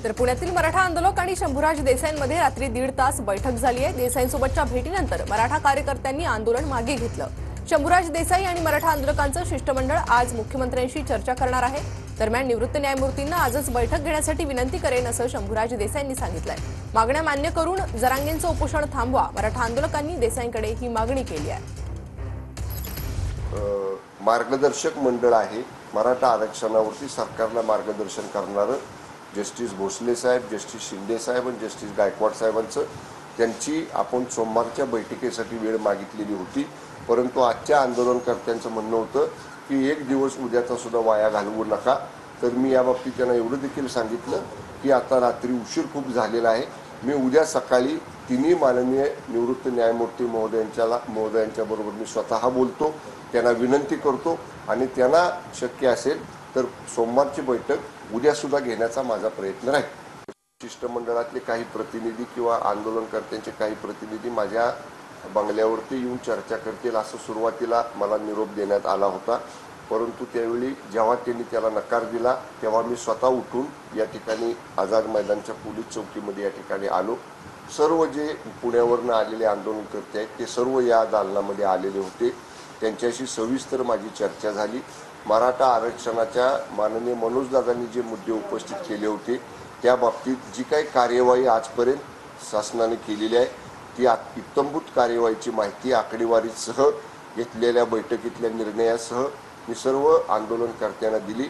तर पुण्यातील मराठा आंदोलक आणि शंभूराज देसाईंमध्ये रात्री 1.5 तास बैठक झाली आहे। देसाईंसोबतच्या भेटीनंतर मराठा कार्यकर्त्यांनी आंदोलन मागे घेतलं। शंभूराज देसाई आणि मराठा आंदोलकांचं शिष्टमंडळ आज मुख्यमंत्र्यांशी चर्चा करणार आहे। दरम्यान निवृत्त न्यायमूर्तींना आजच बैठक घेण्यासाठी विनंती करेन असं शंभूराज देसाईंनी सांगितलंय। मागण्या मान्य करून जरांगेंचं उपोषण थांबवा, मराठा आंदोलकांनी देसाईंकडे ही मागणी केली आहे। मार्गदर्शक मंडळ आहे मराठा आरक्षणावरती सरकारला मार्गदर्शन करणारं जस्टिस भोसले साहेब, जस्टिस शिंदे साहेब आणि जस्टिस गायकवाड साहेबांचं त्यांची आपण सोमवारच्या बैठकीसाठी वेळ मागितलेली होती। परंतु आजच्या आंदोलनकर्त्यांचं म्हणणं होतं की एक दिवस उद्याचा सुद्धा वाया घालवू नका। तर मी याबाबतीत त्यांना एवढं देखील सांगितलं की आता रात्री उशीर खूप झालेला आहे, मी उद्या सकाळी तिन्ही माननीय निवृत्त न्यायमूर्ती महोदयांच्या बरोबर मी स्वतः बोलतो, त्यांना विनंती करतो आणि त्यांना शक्य असेल तर सोमवारची बैठक उद्या सुद्धा घेण्याचा माझा प्रयत्न राहील। शिष्टमंडळातले काही प्रतिनिधी किंवा आंदोलनकर्त्यांचे काही प्रतिनिधी माझ्या बंगल्यावरती येऊन चर्चा करतील असं सुरुवातीला मला निरोप देण्यात आला होता। परंतु त्यावेळी जेव्हा त्यांनी त्याला नकार दिला तेव्हा मी स्वतः उठून या ठिकाणी आझाद मैदानच्या पोलीस चौकीमध्ये या ठिकाणी आलो। सर्व जे पुण्यावरून आलेले आंदोलनकर्ते आहेत ते सर्व या दालनामध्ये आलेले होते। त्यांच्याशी सविस्तर माझी चर्चा झाली। मराठा आरक्षणाच्या माननीय मनोजदादांनी जे मुद्दे उपस्थित केले होते त्या बाबतीत जी काही कार्यवाही आजपर्यंत शासनाने केलेली आहे ती इत्थंभूत कार्यवाहीची माहिती आकडेवारीसह घेतलेल्या बैठकीतल्या निर्णयासह मी सर्व आंदोलनकर्त्यांना दिली।